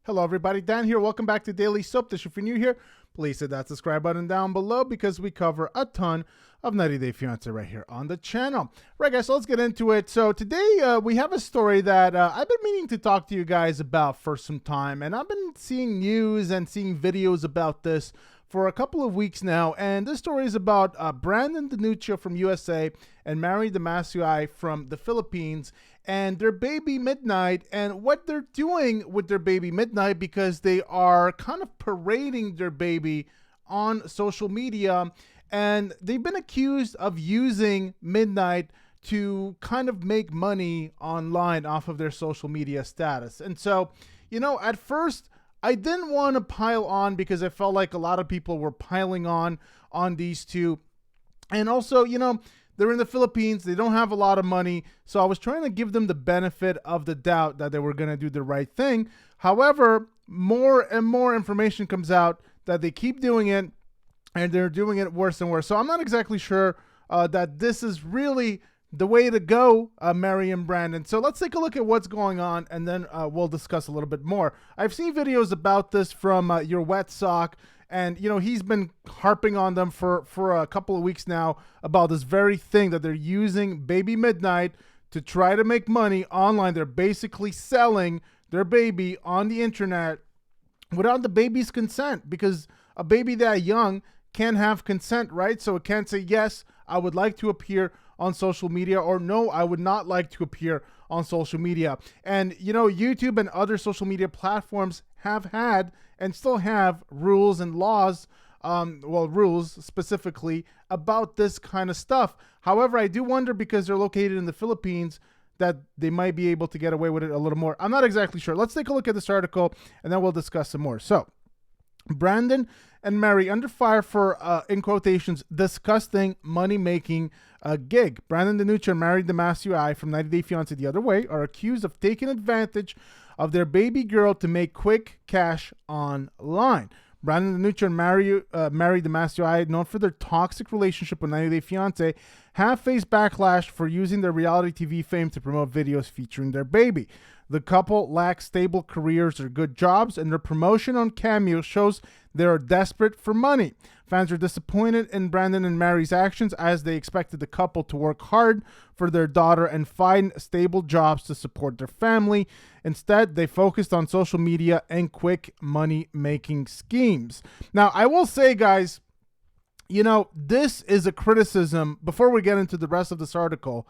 Hello everybody, Dan here. Welcome back to Daily Soap Dish. If you're new here, please hit that subscribe button down below because we cover a ton of 90 Day Fiancé right here on the channel. Right guys, so let's get into it. So today we have a story that I've been meaning to talk to you guys about for some time, and I've been seeing news and seeing videos about this for a couple of weeks now, and this story is about Brandan from USA and Demasu-ay from the Philippines and their baby Midnight and what they're doing with their baby Midnight, because they are kind of parading their baby on social media, and they've been accused of using Midnight to kind of make money online off of their social media status. And so, you know, at first I didn't want to pile on because I felt like a lot of people were piling on these two. And also, you know, they're in the Philippines. They don't have a lot of money. So I was trying to give them the benefit of the doubt that they were going to do the right thing. However, more and more information comes out that they keep doing it and they're doing it worse and worse. So I'm not exactly sure that this is really the way to go, Mary and Brandan. So let's take a look at what's going on, and then we'll discuss a little bit more. I've seen videos about this from Your Wet Sock, and you know, he's been harping on them for a couple of weeks now about this very thing, that they're using baby Midnight to try to make money online. They're basically selling their baby on the internet without the baby's consent, because a baby that young can't have consent, right? So it can't say, yes, I would like to appear on social media, or no, I would not like to appear on social media. And you know, YouTube and other social media platforms have had and still have rules and laws, rules specifically about this kind of stuff. However, I do wonder, because they're located in the Philippines, that they might be able to get away with it a little more. I'm not exactly sure. Let's take a look at this article and then we'll discuss some more. So, Brandan and Mary under fire for, in quotations, disgusting money-making gig. Brandan and Mary Demasu-ay from 90 Day Fiancé the other way are accused of taking advantage of their baby girl to make quick cash online. Brandan and Mary Demasu-ay, known for their toxic relationship with 90 Day Fiancé, have faced backlash for using their reality TV fame to promote videos featuring their baby. The couple lacks stable careers or good jobs, and their promotion on Cameo shows they are desperate for money. Fans are disappointed in Brandan and Mary's actions, as they expected the couple to work hard for their daughter and find stable jobs to support their family. Instead, they focused on social media and quick money-making schemes. Now, I will say, guys, you know, this is a criticism. Before we get into the rest of this article,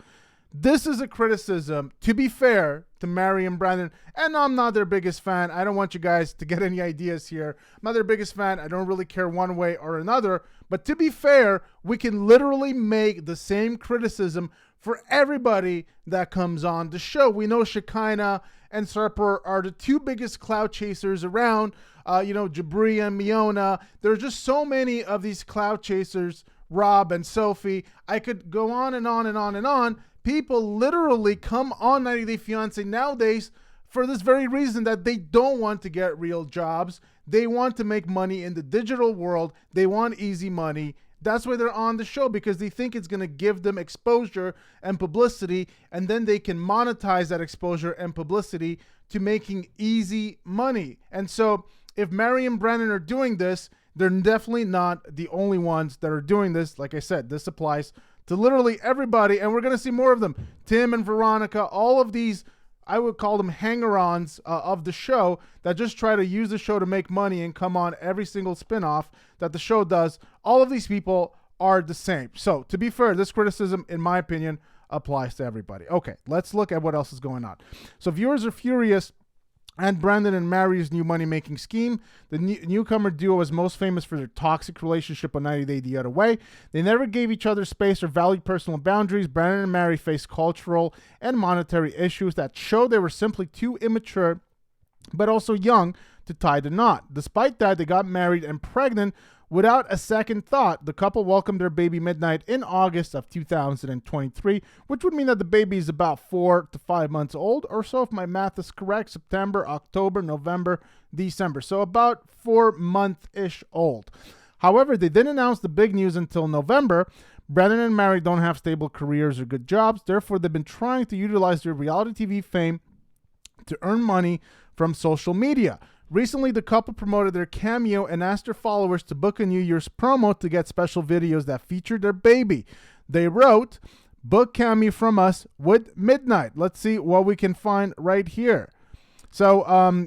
this is a criticism, to be fair, to Mary and Brandan. And I'm not their biggest fan. I don't want you guys to get any ideas here. I'm not their biggest fan. I don't really care one way or another. But to be fair, we can literally make the same criticism for everybody that comes on the show. We know Shekinah and Serper are the two biggest cloud chasers around. You know, Jabri and Miona. There's just so many of these cloud chasers, Rob and Sophie. I could go on and on and on and on. People literally come on 90 Day Fiancé nowadays for this very reason, that they don't want to get real jobs. They want to make money in the digital world. They want easy money. That's why they're on the show, because they think it's going to give them exposure and publicity, and then they can monetize that exposure and publicity to making easy money. And so if Mary and Brandan are doing this, they're definitely not the only ones that are doing this. Like I said, this applies to literally everybody, and we're going to see more of them. Tim and Veronica, all of these, I would call them hanger-ons of the show, that just try to use the show to make money and come on every single spinoff that the show does. All of these people are the same. So, to be fair, this criticism, in my opinion, applies to everybody. Okay, let's look at what else is going on. So, viewers are furious and Brandan and Mary's new money-making scheme. The newcomer duo is most famous for their toxic relationship on 90 Day the Other Way. They never gave each other space or valued personal boundaries. Brandan and Mary faced cultural and monetary issues that showed they were simply too immature, but also young, to tie the knot. Despite that, they got married and pregnant without a second thought. The couple welcomed their baby Midnight in August of 2023, which would mean that the baby is about 4 to 5 months old or so, if my math is correct. September, October, November, December. So about 4 month-ish old. However, they didn't announce the big news until November. Brandan and Mary don't have stable careers or good jobs. Therefore, they've been trying to utilize their reality TV fame to earn money from social media. Recently, the couple promoted their Cameo and asked their followers to book a New Year's promo to get special videos that featured their baby. They wrote, "Book Cameo from us with midnight." Let's see what we can find right here. So,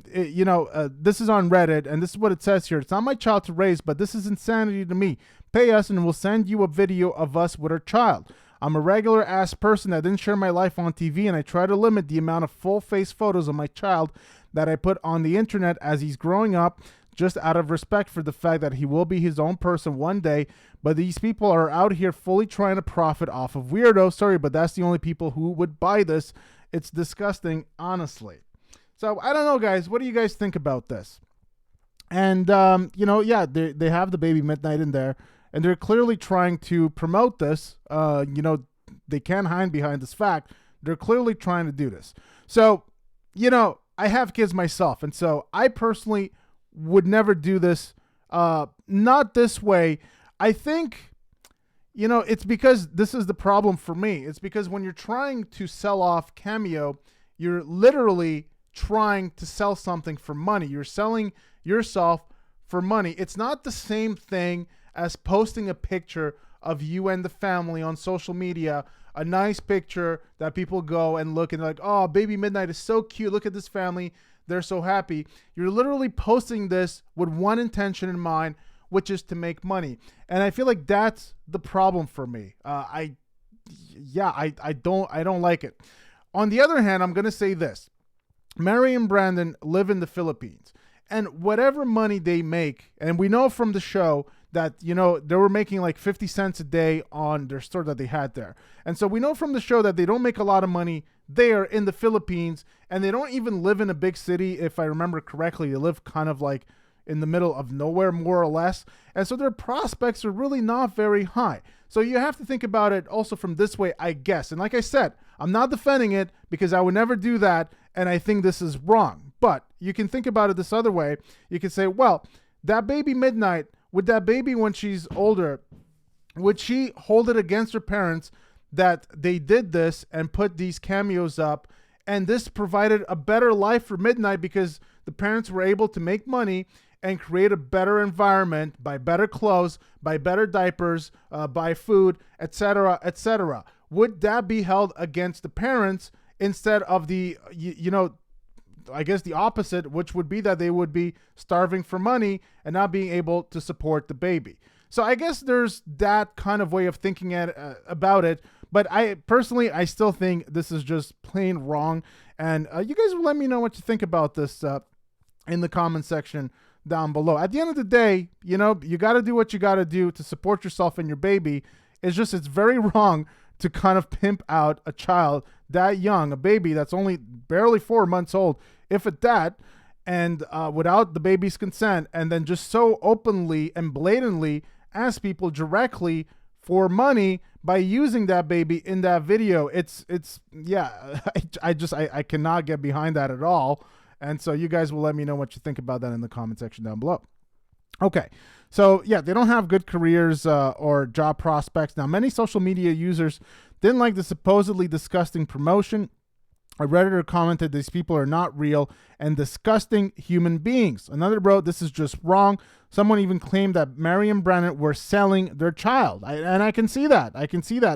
this is on Reddit, and this is what it says here. "It's not my child to raise, but this is insanity to me. Pay us, and we'll send you a video of us with our child. I'm a regular-ass person that didn't share my life on TV, and I try to limit the amount of full-face photos of my child that I put on the internet as he's growing up, just out of respect for the fact that he will be his own person one day. But these people are out here fully trying to profit off of weirdos. Sorry, but that's the only people who would buy this. It's disgusting, honestly." So I don't know, guys. What do you guys think about this? And, they have the baby Midnight in there, and they're clearly trying to promote this. They can't hide behind this fact. They're clearly trying to do this. So, I have kids myself, and so I personally would never do this. Not this way. I think, it's because this is the problem for me. It's because when you're trying to sell off Cameo, you're literally trying to sell something for money. You're selling yourself for money. It's not the same thing as posting a picture of you and the family on social media, a nice picture that people go and look and they're like, "Oh, baby Midnight is so cute. Look at this family. They're so happy." You're literally posting this with one intention in mind, which is to make money. And I feel like that's the problem for me. I don't like it. On the other hand, I'm going to say this. Mary and Brandan live in the Philippines, and whatever money they make, and we know from the show that, they were making like 50 cents a day on their store that they had there. And so we know from the show that they don't make a lot of money there in the Philippines, and they don't even live in a big city. If I remember correctly, they live kind of like in the middle of nowhere, more or less. And so their prospects are really not very high. So you have to think about it also from this way, I guess. And like I said, I'm not defending it because I would never do that, and I think this is wrong. But you can think about it this other way. You can say, well, that baby Midnight, with that baby when she's older, would she hold it against her parents that they did this and put these cameos up, and this provided a better life for Midnight because the parents were able to make money and create a better environment, buy better clothes, buy better diapers, buy food, etc., etc. Would that be held against the parents instead of the, I guess the opposite, which would be that they would be starving for money and not being able to support the baby? So I guess there's that kind of way of thinking about it. But I still think this is just plain wrong. And you guys will let me know what you think about this in the comment section down below. At the end of the day, you got to do what you got to do to support yourself and your baby. It's very wrong to kind of pimp out a child that young, a baby that's only barely 4 months old, if at that, and without the baby's consent, and then just so openly and blatantly ask people directly for money by using that baby in that video. I cannot get behind that at all. And so you guys will let me know what you think about that in the comment section down below. Okay, so yeah, they don't have good careers or job prospects. Now, many social media users didn't like the supposedly disgusting promotion. A Redditor commented, "These people are not real and disgusting human beings." Another wrote, "This is just wrong." Someone even claimed that Mary and Brandan were selling their child. And I can see that.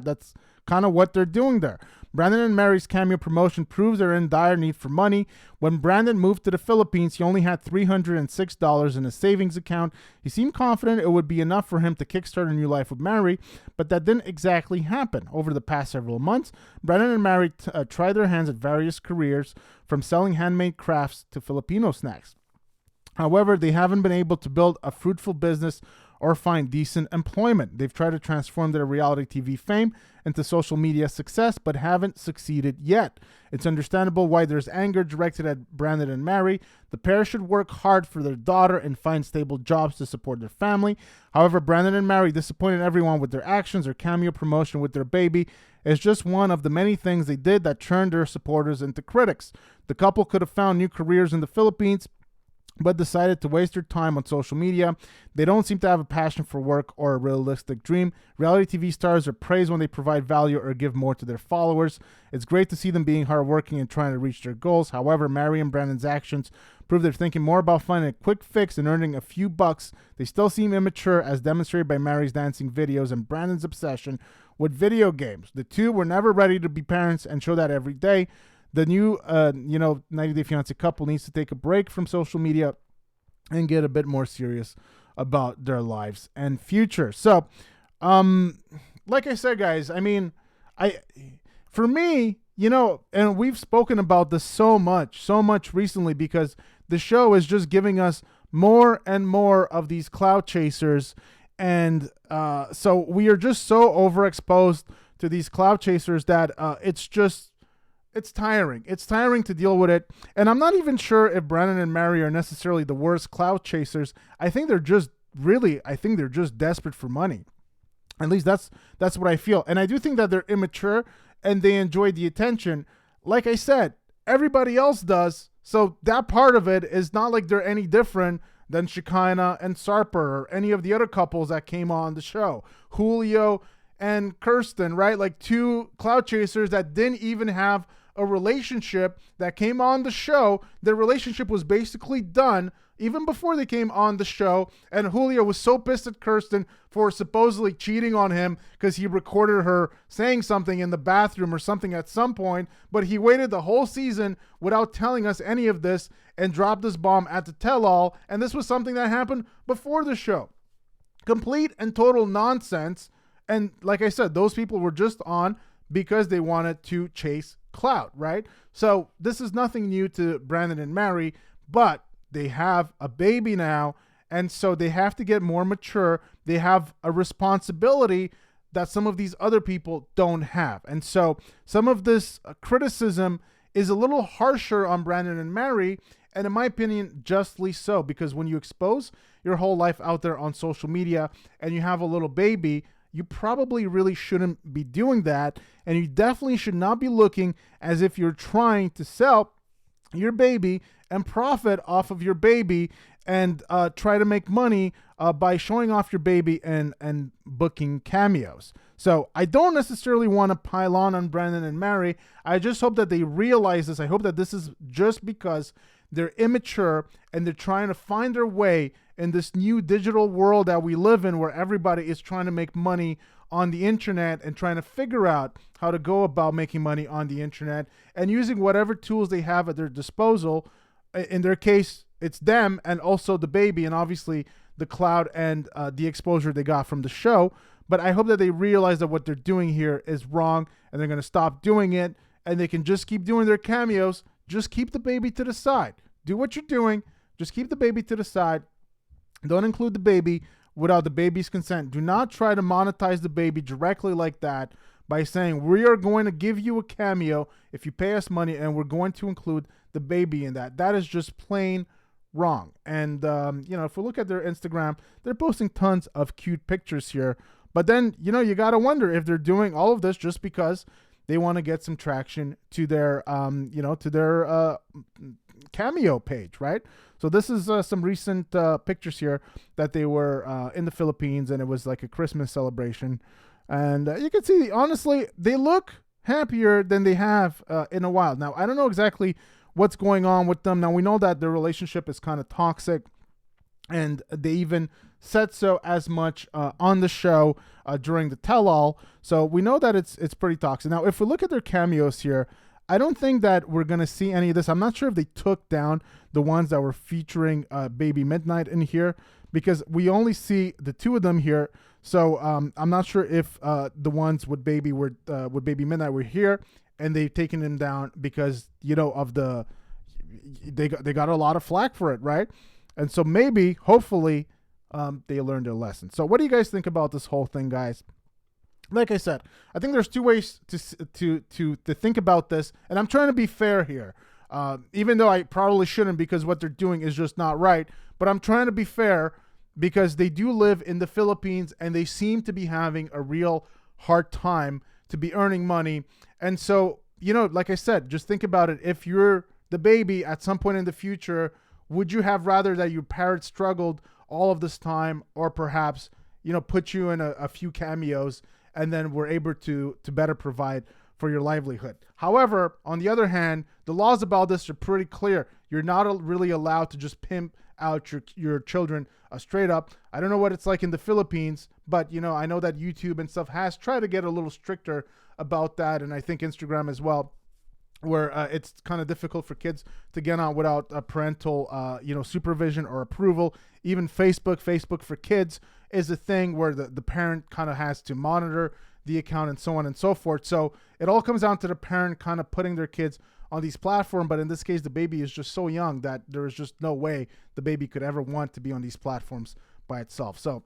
That's kind of what they're doing there. Brandan and Mary's Cameo promotion proves they're in dire need for money. When Brandan moved to the Philippines, he only had $306 in his savings account. He seemed confident it would be enough for him to kickstart a new life with Mary, but that didn't exactly happen. Over the past several months, Brandan and Mary tried their hands at various careers, from selling handmade crafts to Filipino snacks. However, they haven't been able to build a fruitful business or find decent employment. They've tried to transform their reality TV fame into social media success, but haven't succeeded yet. It's understandable why there's anger directed at Brandan and Mary. The pair should work hard for their daughter and find stable jobs to support their family. However, Brandan and Mary disappointed everyone with their actions. Their Cameo promotion with their baby is just one of the many things they did that turned their supporters into critics. The couple could have found new careers in the Philippines, but decided to waste their time on social media. They don't seem to have a passion for work or a realistic dream. Reality TV stars are praised when they provide value or give more to their followers. It's great to see them being hardworking and trying to reach their goals. However, Mary and Brandan's actions prove they're thinking more about finding a quick fix and earning a few bucks. They still seem immature, as demonstrated by Mary's dancing videos and Brandan's obsession with video games. The two were never ready to be parents and show that every day. The new, 90 Day Fiancé couple needs to take a break from social media and get a bit more serious about their lives and future. So, like I said, guys, I mean, for me, and we've spoken about this so much recently, because the show is just giving us more and more of these clout chasers. And so we are just so overexposed to these clout chasers that it's tiring. It's tiring to deal with it. And I'm not even sure if Brandan and Mary are necessarily the worst clout chasers. I think they're just desperate for money. At least that's what I feel. And I do think that they're immature and they enjoy the attention. Like I said, everybody else does. So that part of it is not like they're any different than Shekinah and Sarper or any of the other couples that came on the show. Julio and Kirsten, right? Like two clout chasers that didn't even have a relationship that came on the show. Their relationship was basically done even before they came on the show. And Julio was so pissed at Kirsten for supposedly cheating on him because he recorded her saying something in the bathroom or something at some point. But he waited the whole season without telling us any of this and dropped this bomb at the tell-all. And this was something that happened before the show. Complete and total nonsense. And like I said, those people were just on because they wanted to chase clout, right? So this is nothing new to Brandan and Mary, but they have a baby now, and so they have to get more mature. They have a responsibility that some of these other people don't have. And so some of this criticism is a little harsher on Brandan and Mary, and in my opinion, justly so, because when you expose your whole life out there on social media and you have a little baby, you probably really shouldn't be doing that. And you definitely should not be looking as if you're trying to sell your baby and profit off of your baby and try to make money by showing off your baby and booking cameos. So I don't necessarily want to pile on Brandan and Mary. I just hope that they realize this. I hope that this is just because they're immature and they're trying to find their way in this new digital world that we live in, where everybody is trying to make money on the internet and trying to figure out how to go about making money on the internet and using whatever tools they have at their disposal. In their case, it's them and also the baby and obviously the cloud and the exposure they got from the show. But I hope that they realize that what they're doing here is wrong and they're going to stop doing it, and they can just keep doing their cameos. Just keep the baby to the side. Do what you're doing. Just keep the baby to the side. Don't include the baby without the baby's consent. Do not try to monetize the baby directly like that by saying, we are going to give you a cameo if you pay us money, and we're going to include the baby in that. That is just plain wrong. And, if we look at their Instagram, they're posting tons of cute pictures here. But then, you got to wonder if they're doing all of this just because they want to get some traction to their, Cameo page, right? So this is some recent pictures here that they were in the Philippines, and it was like a Christmas celebration. And you can see, honestly, they look happier than they have in a while. Now, I don't know exactly what's going on with them. Now, we know that their relationship is kind of toxic, and they even said so as much on the show during the tell-all. So we know that it's pretty toxic. Now, if we look at their cameos here, I don't think that we're going to see any of this. I'm not sure if they took down the ones that were featuring Baby Midnight in here, because we only see the two of them here. So I'm not sure if the ones with Baby Midnight were here and they've taken them down because, of they got a lot of flack for it, right? And so maybe, hopefully, they learned their lesson. So what do you guys think about this whole thing, guys? Like I said, I think there's two ways to think about this, and I'm trying to be fair here, even though I probably shouldn't, because what they're doing is just not right. But I'm trying to be fair because they do live in the Philippines, and they seem to be having a real hard time to be earning money. And so, like I said, just think about it. If you're the baby at some point in the future, would you have rather that your parents struggled all of this time, or perhaps, put you in a few cameos and then were able to better provide for your livelihood? However, on the other hand, the laws about this are pretty clear. You're not really allowed to just pimp out your children straight up. I don't know what it's like in the Philippines, but I know that YouTube and stuff has tried to get a little stricter about that, and I think Instagram as well, where it's kind of difficult for kids to get on without parental supervision or approval. Even Facebook for Kids is a thing where the parent kind of has to monitor the account and so on and so forth. So it all comes down to the parent kind of putting their kids on these platforms, but in this case, the baby is just so young that there is just no way the baby could ever want to be on these platforms by itself. So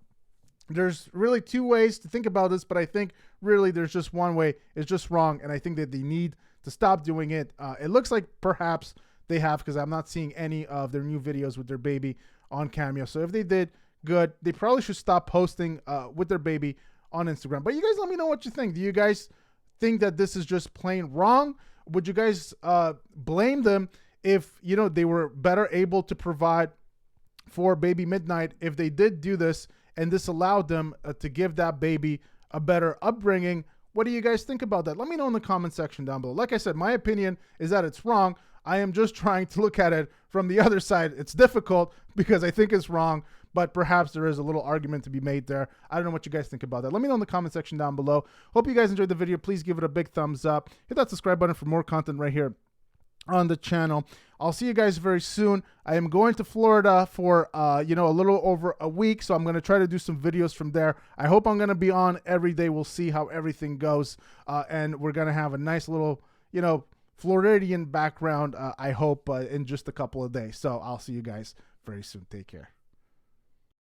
there's really two ways to think about this, but I think really there's just one way. It's just wrong, and I think that they need to stop doing it. It looks like perhaps they have, because I'm not seeing any of their new videos with their baby on Cameo. So if they did, good. They probably should stop posting with their baby on Instagram. But you guys let me know what you think. Do you guys think that this is just plain wrong? Would you guys blame them if they were better able to provide for baby Midnight if they did do this, and this allowed them to give that baby a better upbringing? What do you guys think about that? Let me know in the comment section down below. Like I said, my opinion is that it's wrong. I am just trying to look at it from the other side. It's difficult because I think it's wrong, but perhaps there is a little argument to be made there. I don't know what you guys think about that. Let me know in the comment section down below. Hope you guys enjoyed the video. Please give it a big thumbs up. Hit that subscribe button for more content right here on the channel. I'll see you guys very soon. I am going to Florida for a little over a week, so I'm going to try to do some videos from there. I hope I'm going to be on every day. We'll see how everything goes, and we're going to have a nice little Floridian background, I hope, in just a couple of days. So I'll see you guys very soon. Take care.